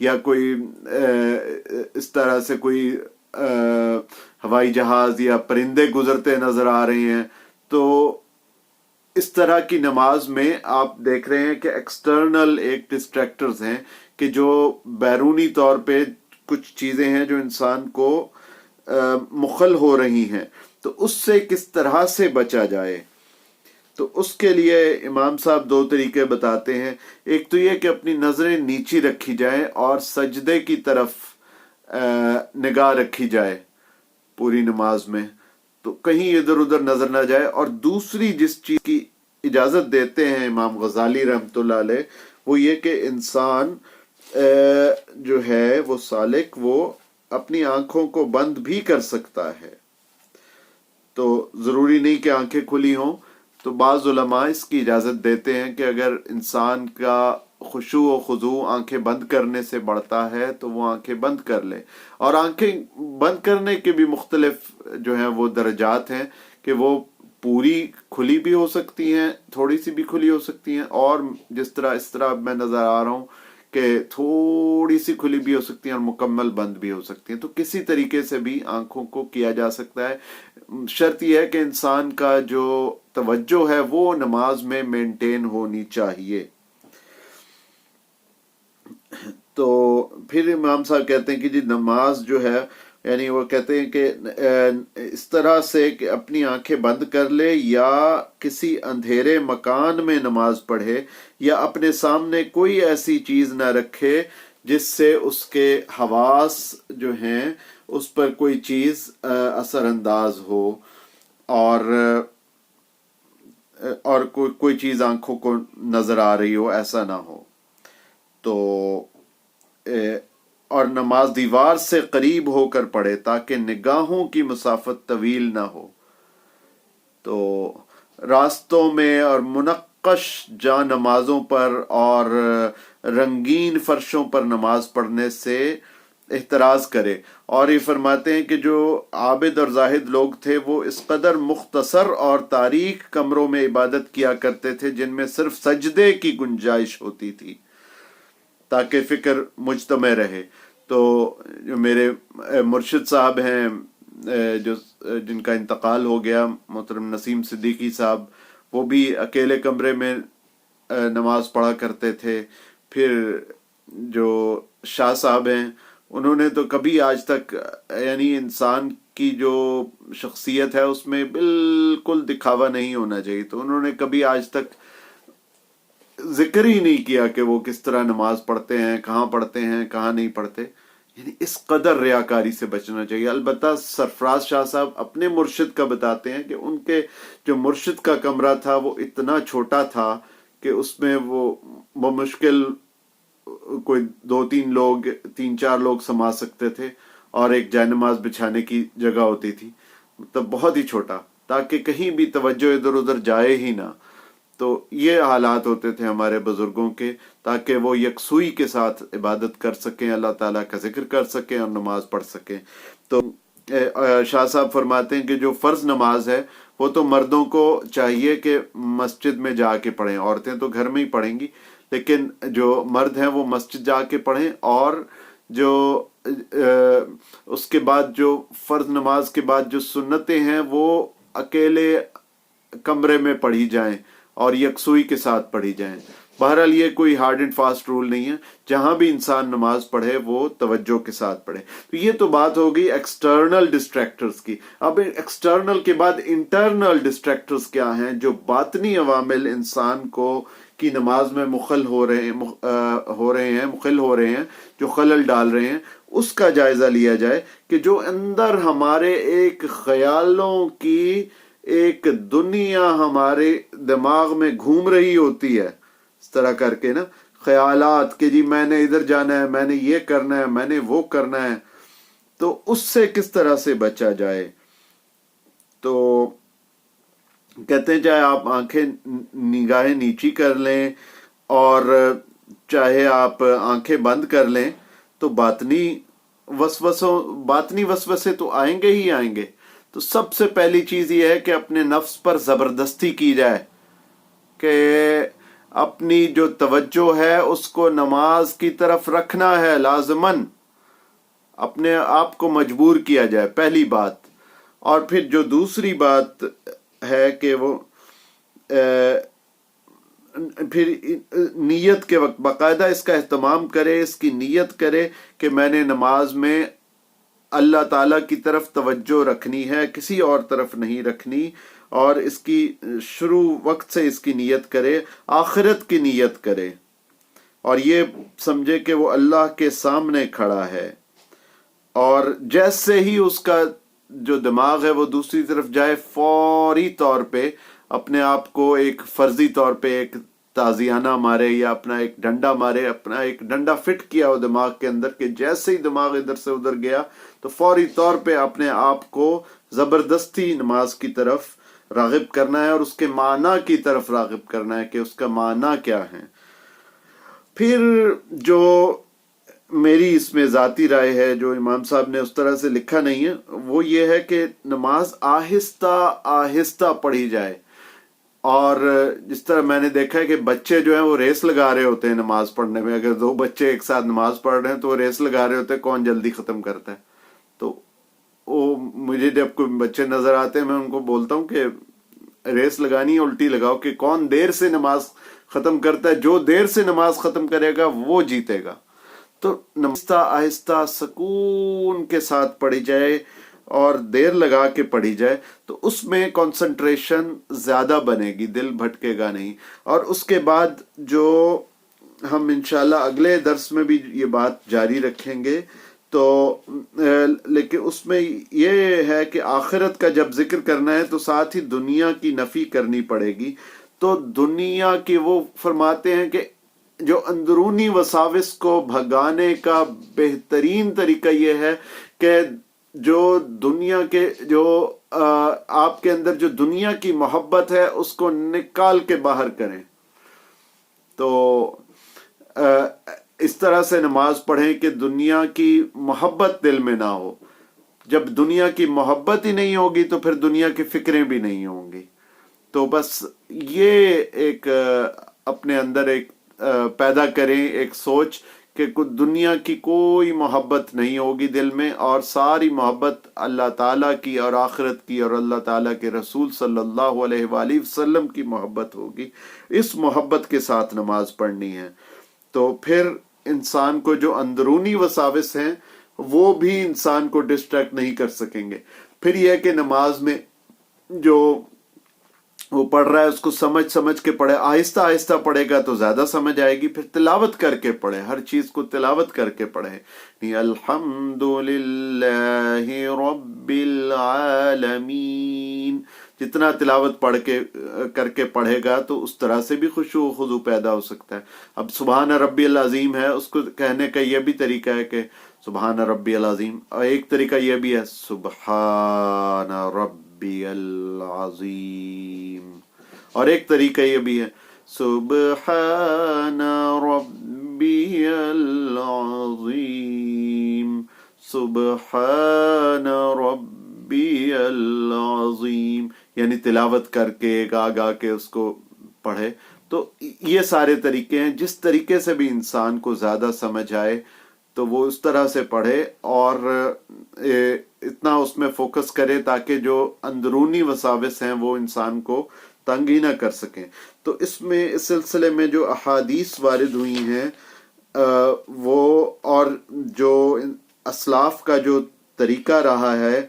یا کوئی اس طرح سے کوئی ہوائی جہاز یا پرندے گزرتے نظر آ رہے ہیں، تو اس طرح کی نماز میں آپ دیکھ رہے ہیں کہ ایکسٹرنل ایک ڈسٹریکٹرز ہیں کہ جو بیرونی طور پہ کچھ چیزیں ہیں جو انسان کو مخل ہو رہی ہیں، تو اس سے کس طرح سے بچا جائے۔ تو اس کے لیے امام صاحب دو طریقے بتاتے ہیں۔ ایک تو یہ کہ اپنی نظریں نیچی رکھی جائیں اور سجدے کی طرف نگاہ رکھی جائے پوری نماز میں، تو کہیں ادھر ادھر نظر نہ جائے۔ اور دوسری جس چیز کی اجازت دیتے ہیں امام غزالی رحمۃ اللہ علیہ، وہ یہ کہ انسان جو ہے وہ سالک، وہ اپنی آنکھوں کو بند بھی کر سکتا ہے، تو ضروری نہیں کہ آنکھیں کھلی ہوں۔ تو بعض علماء اس کی اجازت دیتے ہیں کہ اگر انسان کا خشوع و خضوع آنکھیں بند کرنے سے بڑھتا ہے تو وہ آنکھیں بند کر لے۔ اور آنکھیں بند کرنے کے بھی مختلف جو ہیں وہ درجات ہیں کہ وہ پوری کھلی بھی ہو سکتی ہیں، تھوڑی سی بھی کھلی ہو سکتی ہیں، اور جس طرح اس طرح میں نظر آ رہا ہوں کہ تھوڑی سی کھلی بھی ہو سکتی ہیں اور مکمل بند بھی ہو سکتی ہیں۔ تو کسی طریقے سے بھی آنکھوں کو کیا جا سکتا ہے۔ شرط یہ ہے کہ انسان کا جو توجہ ہے وہ نماز میں مینٹین ہونی چاہیے۔ تو پھر امام صاحب کہتے ہیں کہ جی نماز جو ہے، یعنی وہ کہتے ہیں کہ اس طرح سے کہ اپنی آنکھیں بند کر لے یا کسی اندھیرے مکان میں نماز پڑھے، یا اپنے سامنے کوئی ایسی چیز نہ رکھے جس سے اس کے حواس جو ہیں اس پر کوئی چیز اثر انداز ہو، اور کوئی چیز آنکھوں کو نظر آ رہی ہو، ایسا نہ ہو۔ تو اور نماز دیوار سے قریب ہو کر پڑھے تاکہ نگاہوں کی مسافت طویل نہ ہو۔ تو راستوں میں اور منقش جا نمازوں پر اور رنگین فرشوں پر نماز پڑھنے سے احتراز کرے۔ اور یہ فرماتے ہیں کہ جو عابد اور زاہد لوگ تھے وہ اس قدر مختصر اور تاریک کمروں میں عبادت کیا کرتے تھے جن میں صرف سجدے کی گنجائش ہوتی تھی تاکہ فکر مجتمع رہے۔ تو جو میرے مرشد صاحب ہیں جن کا انتقال ہو گیا، محترم نسیم صدیقی صاحب، وہ بھی اکیلے کمرے میں نماز پڑھا کرتے تھے۔ پھر جو شاہ صاحب ہیں، انہوں نے تو کبھی آج تک، یعنی انسان کی جو شخصیت ہے اس میں بالکل دکھاوا نہیں ہونا چاہیے، تو انہوں نے کبھی آج تک ذکر ہی نہیں کیا کہ وہ کس طرح نماز پڑھتے ہیں، کہاں پڑھتے ہیں، کہاں نہیں پڑھتے۔ یعنی اس قدر ریاکاری سے بچنا چاہیے۔ البتہ سرفراز شاہ صاحب اپنے مرشد کا بتاتے ہیں کہ ان کے جو مرشد کا کمرہ تھا وہ اتنا چھوٹا تھا کہ اس میں وہ مشکل کوئی 2-3 لوگ، 3-4 لوگ سما سکتے تھے، اور ایک جائے نماز بچھانے کی جگہ ہوتی تھی، مطلب بہت ہی چھوٹا، تاکہ کہیں بھی توجہ ادھر ادھر جائے ہی نہ۔ تو یہ حالات ہوتے تھے ہمارے بزرگوں کے، تاکہ وہ یکسوئی کے ساتھ عبادت کر سکیں، اللہ تعالیٰ کا ذکر کر سکیں اور نماز پڑھ سکیں۔ تو شاہ صاحب فرماتے ہیں کہ جو فرض نماز ہے وہ تو مردوں کو چاہیے کہ مسجد میں جا کے پڑھیں، عورتیں تو گھر میں ہی پڑھیں گی، لیکن جو مرد ہیں وہ مسجد جا کے پڑھیں، اور جو اس کے بعد جو فرض نماز کے بعد جو سنتیں ہیں وہ اکیلے کمرے میں پڑھی جائیں اور یکسوئی کے ساتھ پڑھی جائیں۔ بہرحال یہ کوئی ہارڈ اینڈ فاسٹ رول نہیں ہے، جہاں بھی انسان نماز پڑھے وہ توجہ کے ساتھ پڑھے۔ تو یہ تو بات ہو گئی ایکسٹرنل ڈسٹریکٹرز کی۔ اب ایکسٹرنل کے بعد انٹرنل ڈسٹریکٹرز کیا ہیں جو باطنی عوامل انسان کو کی نماز میں مخل ہو رہے ہیں، جو خلل ڈال رہے ہیں، اس کا جائزہ لیا جائے کہ جو اندر ہمارے ایک خیالوں کی ایک دنیا ہمارے دماغ میں گھوم رہی ہوتی ہے، اس طرح کر کے نا، خیالات کہ جی میں نے ادھر جانا ہے، میں نے یہ کرنا ہے، میں نے وہ کرنا ہے، تو اس سے کس طرح سے بچا جائے۔ تو کہتے ہیں چاہے آپ آنکھیں نگاہیں نیچی کر لیں اور چاہے آپ آنکھیں بند کر لیں، تو باطنی وسوسے تو آئیں گے ہی آئیں گے۔ تو سب سے پہلی چیز یہ ہے کہ اپنے نفس پر زبردستی کی جائے کہ اپنی جو توجہ ہے اس کو نماز کی طرف رکھنا ہے لازماً، اپنے آپ کو مجبور کیا جائے، پہلی بات۔ اور پھر جو دوسری بات ہے کہ وہ پھر نیت کے وقت باقاعدہ اس کا اہتمام کرے، اس کی نیت کرے کہ میں نے نماز میں اللہ تعالیٰ کی طرف توجہ رکھنی ہے، کسی اور طرف نہیں رکھنی، اور اس کی شروع وقت سے اس کی نیت کرے، آخرت کی نیت کرے، اور یہ سمجھے کہ وہ اللہ کے سامنے کھڑا ہے، اور جیسے ہی اس کا جو دماغ ہے وہ دوسری طرف جائے، فوری طور پہ اپنے آپ کو ایک فرضی طور پہ ایک تازیانہ مارے یا اپنا ایک ڈنڈا مارے، اپنا ایک ڈنڈا فٹ کیا ہو دماغ کے اندر کہ جیسے ہی دماغ ادھر سے ادھر گیا تو فوری طور پہ اپنے آپ کو زبردستی نماز کی طرف راغب کرنا ہے، اور اس کے معنی کی طرف راغب کرنا ہے کہ اس کا معنی کیا ہے۔ پھر جو میری اس میں ذاتی رائے ہے، جو امام صاحب نے اس طرح سے لکھا نہیں ہے، وہ یہ ہے کہ نماز آہستہ آہستہ پڑھی جائے، اور جس طرح میں نے دیکھا ہے کہ بچے جو ہیں وہ ریس لگا رہے ہوتے ہیں نماز پڑھنے میں، اگر دو بچے ایک ساتھ نماز پڑھ رہے ہیں تو وہ ریس لگا رہے ہوتے ہیں کون جلدی ختم کرتا ہے۔ تو وہ مجھے جب کوئی بچے نظر آتے ہیں میں ان کو بولتا ہوں کہ ریس لگانی ہے الٹی لگاؤ کہ کون دیر سے نماز ختم کرتا ہے، جو دیر سے نماز ختم کرے گا وہ جیتے گا۔ تو آہستہ آہستہ سکون کے ساتھ پڑھی جائے اور دیر لگا کے پڑھی جائے تو اس میں کنسنٹریشن زیادہ بنے گی، دل بھٹکے گا نہیں۔ اور اس کے بعد جو ہم انشاءاللہ اگلے درس میں بھی یہ بات جاری رکھیں گے، تو لیکن اس میں یہ ہے کہ آخرت کا جب ذکر کرنا ہے تو ساتھ ہی دنیا کی نفی کرنی پڑے گی۔ تو دنیا کی وہ فرماتے ہیں کہ جو اندرونی وساوس کو بھگانے کا بہترین طریقہ یہ ہے کہ جو دنیا کے جو آپ کے اندر جو دنیا کی محبت ہے اس کو نکال کے باہر کریں۔ تو اس طرح سے نماز پڑھیں کہ دنیا کی محبت دل میں نہ ہو۔ جب دنیا کی محبت ہی نہیں ہوگی تو پھر دنیا کی فکریں بھی نہیں ہوں گی۔ تو بس یہ ایک اپنے اندر ایک پیدا کریں ایک سوچ کہ دنیا کی کوئی محبت نہیں ہوگی دل میں، اور ساری محبت اللہ تعالیٰ کی اور آخرت کی اور اللہ تعالیٰ کے رسول صلی اللہ علیہ وآلہ وسلم کی محبت ہوگی۔ اس محبت کے ساتھ نماز پڑھنی ہے، تو پھر انسان کو جو اندرونی وساوس ہیں وہ بھی انسان کو ڈسٹریکٹ نہیں کر سکیں گے۔ پھر یہ کہ نماز میں جو وہ پڑھ رہا ہے اس کو سمجھ سمجھ کے پڑھے، آہستہ آہستہ پڑھے گا تو زیادہ سمجھ آئے گی۔ پھر تلاوت کر کے پڑھے، ہر چیز کو تلاوت کر کے پڑھے، الحمد للہ رب العالمین، جتنا تلاوت پڑھ کے کر کے پڑھے گا تو اس طرح سے بھی خشوع و خضوع پیدا ہو سکتا ہے۔ اب سبحان ربی العظیم ہے، اس کو کہنے کا یہ بھی طریقہ ہے کہ سبحان ربی العظیم، اور ایک طریقہ یہ بھی ہے سبحان ربی العظیم، اور ایک طریقہ یہ بھی ہے سبحان ربی العظیم، سبحان ربی العظیم، یعنی تلاوت کر کے گا گا کے اس کو پڑھے۔ تو یہ سارے طریقے ہیں، جس طریقے سے بھی انسان کو زیادہ سمجھ آئے تو وہ اس طرح سے پڑھے، اور اتنا اس میں فوکس کرے تاکہ جو اندرونی وساوس ہیں وہ انسان کو تنگ ہی نہ کر سکیں۔ تو اس میں اس سلسلے میں جو احادیث وارد ہوئی ہیں وہ، اور جو اسلاف کا جو طریقہ رہا ہے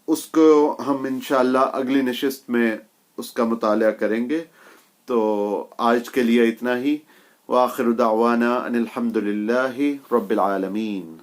اس کو ہم انشاءاللہ اگلی نشست میں اس کا مطالعہ کریں گے۔ تو آج کے لیے اتنا ہی، وآخر دعوانا ان الحمد للہ رب العالمین۔